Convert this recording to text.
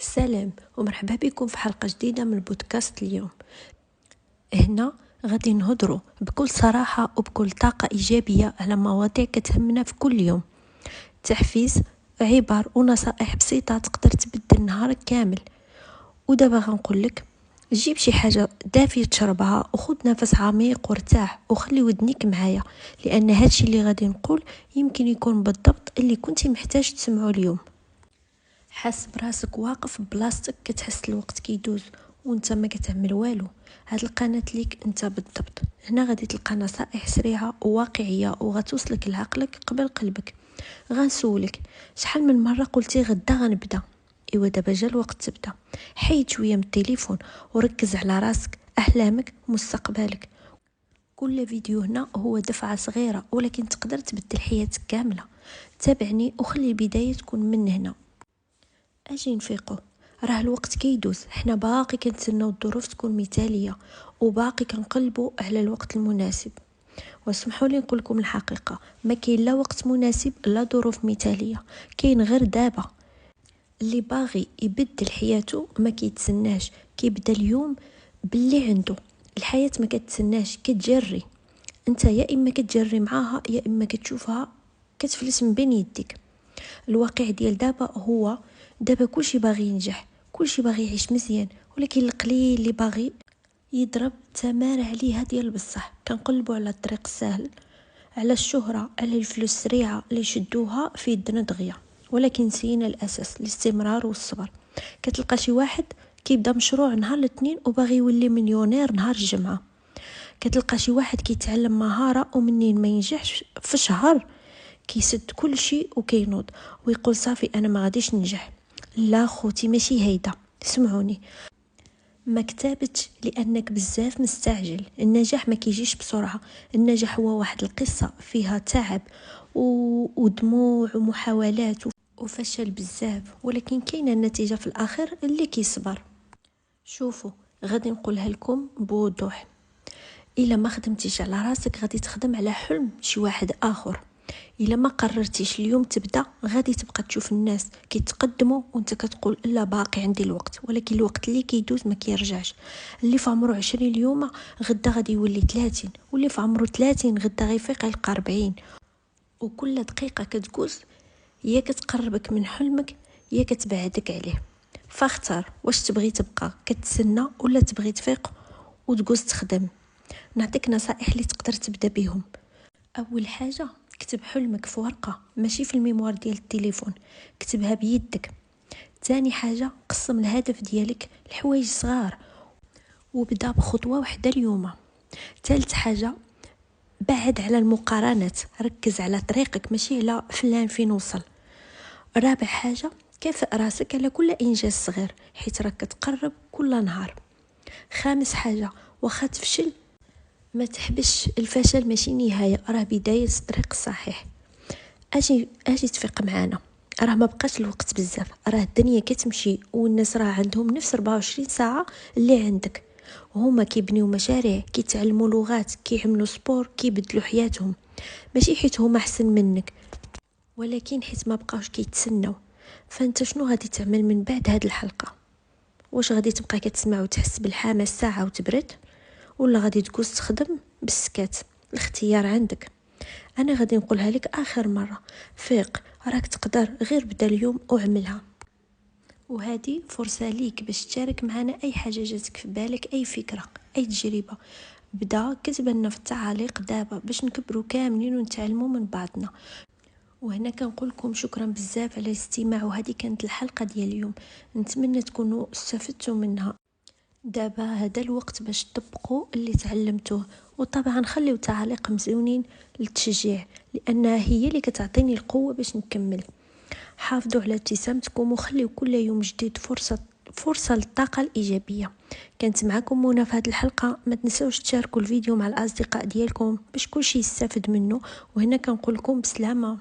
سلام ومرحبا بكم في حلقة جديدة من البودكاست. اليوم هنا غادي نهضروا بكل صراحة وبكل طاقة إيجابية على مواضيع كتهمنا في كل يوم. تحفيز، عبر ونصائح بسيطة تقدر تبدل نهارك كامل. ودابا غنقول لك جيب شي حاجة دافية تشربها وخذ نفس عميق وارتاح وخلي ودنيك معايا، لأن هادشي اللي غادي نقول يمكن يكون بالضبط اللي كنتي محتاج تسمعه اليوم. حاس براسك واقف بلاصتك كتحس الوقت كيدوز وانت ما كتعمل والو. هاد القناة ليك انت بالضبط. هنا غادي تلقى نصائح سريعة وواقعية وغتوصلك لعقلك قبل قلبك. غنسولك شحال من مرة قلتي غدا غنبدا؟ ايوا دابا جا الوقت تبدا. حيد شوية من التليفون وركز على راسك، احلامك، مستقبلك. كل فيديو هنا هو دفعة صغيرة ولكن تقدر تبدل حياتك كاملة. تابعني وخلي البداية تكون من هنا. اجي نفيقو، راه الوقت كيدوز، حنا باقي كنتسناو الظروف تكون مثاليه وباقي كنقلبوا على الوقت المناسب. واسمحوا لي نقول لكم الحقيقه، ما كاين لا وقت مناسب لا ظروف مثاليه، كاين غير دابا. اللي باغي يبدل حياته ما كيتسناش، كيبدا اليوم باللي عنده. الحياه ما كتسناش، كتجري. انت يا اما كتجري معاها يا اما كتشوفها كتفلس من بين يديك. الواقع ديال دابا هو دابا كلشي باغي ينجح، كلشي باغي يعيش مزيان، ولكن القليل اللي باغي يضرب تمار عليها ديال بصح. كنقلبوا على الطريق السهل، على الشهرة، على الفلوس السريعة اللي يشدوها في يدنا دغيا، ولكن نسينا الاساس، الاستمرار والصبر. كتلقى شي واحد كيبدا مشروع نهار الاثنين وباغي يولي مليونير نهار الجمعة. كتلقى شي واحد كيتعلم مهارة ومنين ما ينجحش في شهر كيسد كل شيء وكينوض ويقول صافي انا ما غاديش ننجح. لا خوتي، ماشي هيدا، سمعوني، ما كتابتش لانك بزاف مستعجل. النجاح ما كيجيش بسرعه، النجاح هو واحد القصه فيها تعب ودموع ومحاولات وفشل بزاف، ولكن كاينه النتيجه في الاخر اللي كيصبر. شوفوا، غادي نقولها لكم بوضوح، الا ما خدمتيش على راسك غادي تخدم على حلم شي واحد اخر. الا ما قررتيش اليوم تبدا غادي تبقى تشوف الناس كيتقدموا وانت كتقول لا باقي عندي الوقت، ولكن الوقت اللي كيدوز ما كيرجعش. اللي في عمره 20 اليوم غدا غادي يولي 30، واللي في عمره 30 غدا غيفيق يلقى 40. وكل دقيقه كتجوز يا كتقربك من حلمك يا كتبعدك عليه. فاختار واش تبغي تبقى كتسنى ولا تبغي تفيق وتجوز تخدم. نعطيك نصائح اللي تقدر تبدا بهم. اول حاجه، كتب حلمك في ورقه ماشي في الميموار ديال التليفون، كتبها بيدك. ثاني حاجه، قسم الهدف ديالك لحوايج صغار وبدا بخطوه واحده اليوم. ثالث حاجه، بعد على المقارنات، ركز على طريقك ماشي على فلان فين وصل. رابع حاجه، كافئ راسك على كل انجاز صغير حيت راك كتقرب كل نهار. خامس حاجه، واخا تفشل ما تحبش، الفشل ماشي نهاية، راه بداية الطريق الصحيح. اجي تفيق معانا، راه ما بقاش الوقت بزاف، راه الدنيا كتمشي والناس راه عندهم نفس 24 ساعة اللي عندك. هما كيبنيو مشاريع، كيتعلموا لغات، كيعملوا سبور، كيبدلوا حياتهم، ماشي حيت هما احسن منك ولكن حيت ما بقاوش كيتسناو. فانت شنو غادي تعمل من بعد هاد الحلقة؟ واش غادي تبقى كتسمع وتحس بالحماس ساعة وتبرد، ولا غادي تجوز تخدم بالسكات؟ الاختيار عندك. انا غادي نقولها لك اخر مره، فيق، راك تقدر، غير بدا اليوم وعملها. وهذه فرصه ليك باش تشارك معنا اي حاجه جاتك في بالك، اي فكره، اي تجربه. بدا كتب لنا في التعاليق دابا باش نكبروا كاملين ونتعلموا من بعضنا. وهنا كنقول لكم شكرا بزاف على الاستماع، وهذه كانت الحلقه ديال اليوم، نتمنى تكونوا استفدتوا منها. دابا هذا الوقت باش تطبقوا اللي تعلمتوه، وطبعا خليو تعاليق مزيونين للتشجيع لانها هي اللي كتعطيني القوه باش نكمل. حافظوا على ابتسامتكم وخليو كل يوم جديد فرصه للطاقه الايجابيه. كانت معكم منى في هذه الحلقه. ما تنسوش تشاركوا الفيديو مع الاصدقاء ديالكم باش كلشي يستافد منه. وهنا كنقول لكم بسلامه.